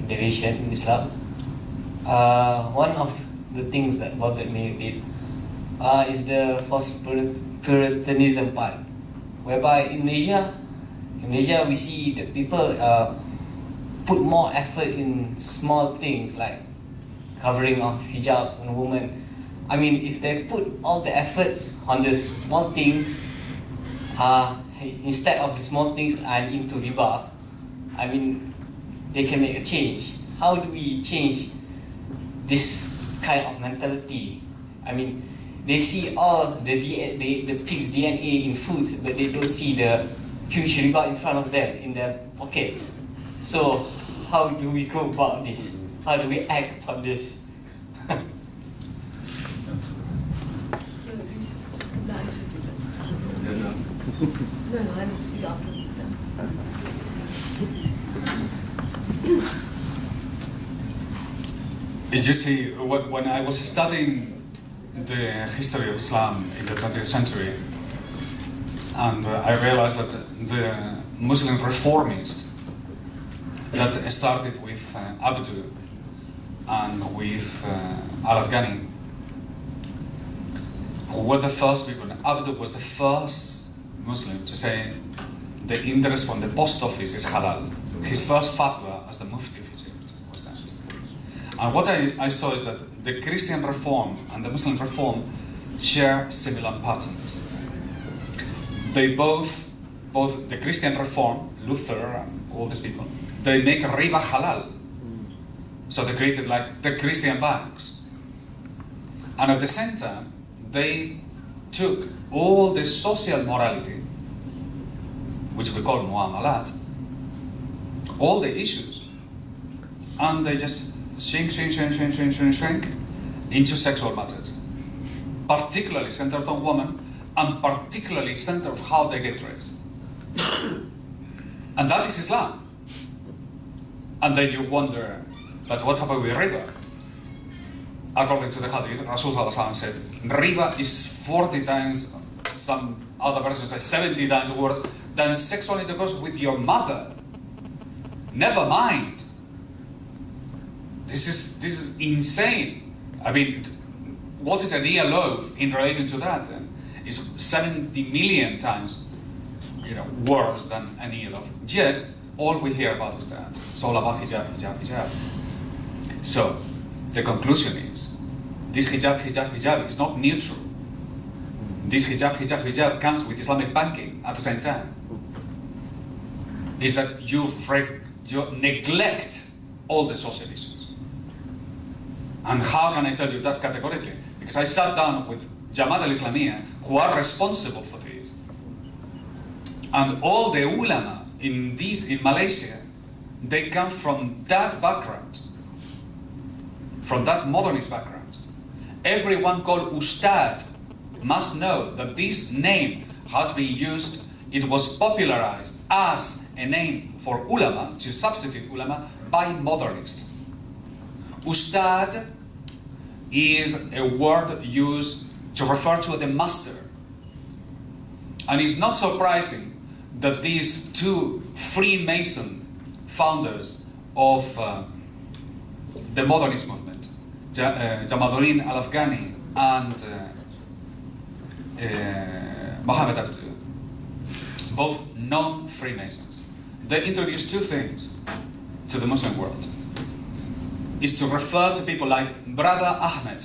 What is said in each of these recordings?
derivation in Islam. One of the things that bothered me a bit is the false Puritanism part, whereby in Malaysia we see that people put more effort in small things like covering of hijabs on women. I mean, if they put all the effort on the small things, instead of the small things and into Riba, I mean, they can make a change. How do we change this kind of mentality? I mean, they see all the pig's DNA in foods, but they don't see the huge riba in front of them in their pockets. So how do we go about this? How do we act on this? No, I need to speak after. You see, when I was studying the history of Islam in the 20th century, and I realized that the Muslim reformists that started with Abdu and with Al-Afghani, who were the first people. Abdu was the first Muslim to say the interest from the post office is halal. His first fatwa as the Mufti of Egypt was that. And what I saw is that the Christian reform and the Muslim reform share similar patterns. They both the Christian reform, Luther and all these people, they make riba halal. So they created like the Christian banks. And at the same time, they took all the social morality, which we call muamalat, all the issues, and they just shrink into sexual matters, particularly centered on women, and particularly centered on how they get dressed. And that is Islam. And then you wonder, but what happened with riba? According to the hadith, Rasul said, riba is 40 times, some other versions say 70 times worse than sexual intercourse with your mother. Never mind. This is insane. I mean, what is a real loaf in relation to that then? Is 70 million times, worse than any loaf. Yet, all we hear about is that. It's all about hijab, hijab, hijab. So, the conclusion is, this hijab, hijab, hijab is not neutral. This hijab, hijab, hijab comes with Islamic banking at the same time. Is that you neglect all the social issues. And how can I tell you that categorically? Because I sat down with Jamaat al-Islamiyah, who are responsible for this. And all the ulama in Malaysia, they come from that background, from that modernist background. Everyone called Ustad must know that this name has been used, it was popularized as a name for ulama, to substitute ulama, by modernists. Ustad is a word used to refer to the master. And it's not surprising that these two Freemason founders of the modernist movement, Jamaluddin al-Afghani and Muhammad Abdu, both non-Freemasons, they introduced two things to the Muslim world. Is to refer to people like Brother Ahmed,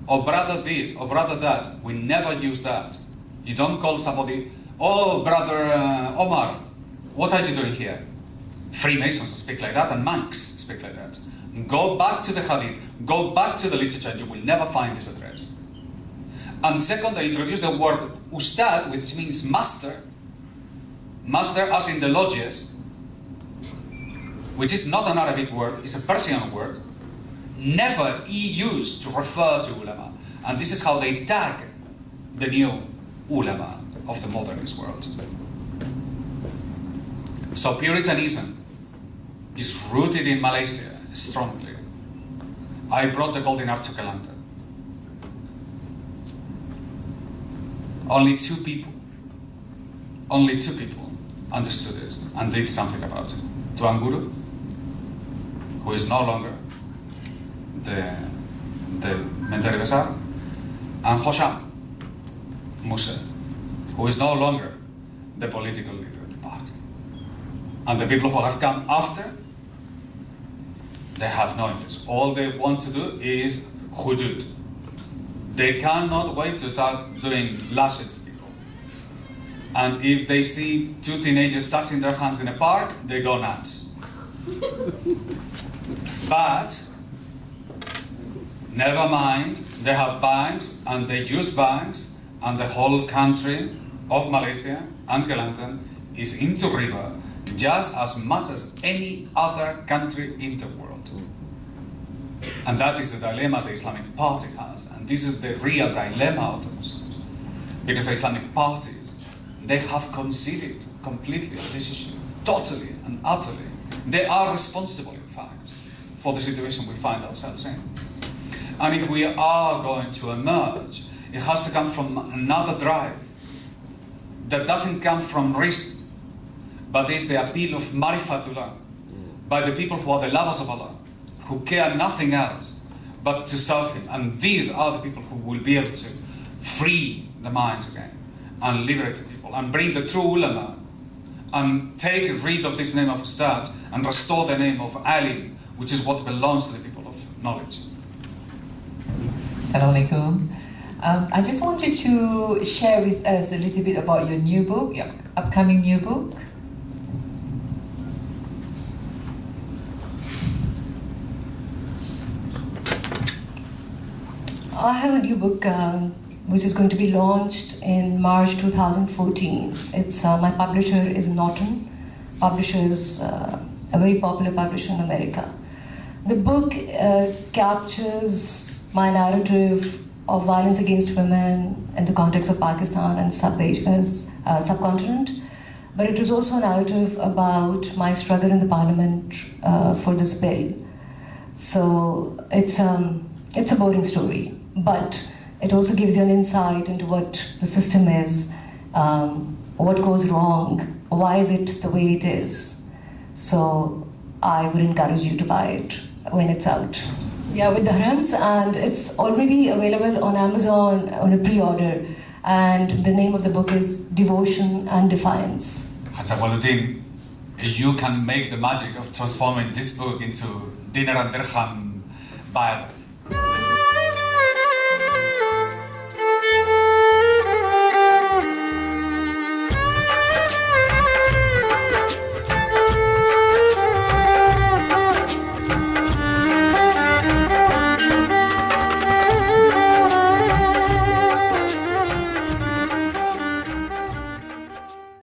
or Brother this, or Brother that. We never use that. You don't call somebody, oh, Brother Omar, what are you doing here? Freemasons speak like that, and monks speak like that. Go back to the hadith, go back to the literature, and you will never find this address. And second, they introduced the word Ustad, which means master. Master as in the lodges, which is not an Arabic word, it's a Persian word, never used to refer to ulama. And this is how they tag the new ulama of the modernist world. So Puritanism is rooted in Malaysia strongly. I brought the golden art to Kelantan. Only two people understood it and did something about it. Tuan Guru, who is no longer the Menteri Besar, and Hosham Muse, who is no longer the political leader of the party. And the people who have come after, they have no interest. All they want to do is hudud. They cannot wait to start doing lashes to people. And if they see two teenagers touching their hands in a park, they go nuts. But never mind, they have banks and they use banks, and the whole country of Malaysia and Kelantan is into Riba just as much as any other country in the world. And that is the dilemma the Islamic Party has, and this is the real dilemma of the Muslims. Because the Islamic parties, they have conceded completely on this issue, totally and utterly. They are responsible, in fact, for the situation we find ourselves in. And if we are going to emerge, it has to come from another drive that doesn't come from reason, but is the appeal of marifatullah by the people who are the lovers of Allah, who care nothing else but to serve Him. And these are the people who will be able to free the minds again and liberate the people and bring the true ulama and take rid of this name of Ustad and restore the name of Alim, which is what belongs to the people of knowledge. Assalamu alaikum. I just wanted to share with us a little bit about your new book, your upcoming new book. I have a new book which is going to be launched in March 2014. It's my publisher is Norton. Publisher is a very popular publisher in America. The book captures my narrative of violence against women in the context of Pakistan and subcontinent, but it is also a narrative about my struggle in the parliament for this bill. So it's a boring story, but it also gives you an insight into what the system is, what goes wrong, why is it the way it is. So I would encourage you to buy it when it's out. Yeah, with the harams, and it's already available on Amazon on a pre-order, and the name of the book is Devotion and Defiance. Hajawaluddin, you can make the magic of transforming this book into dinar and dirham Bible.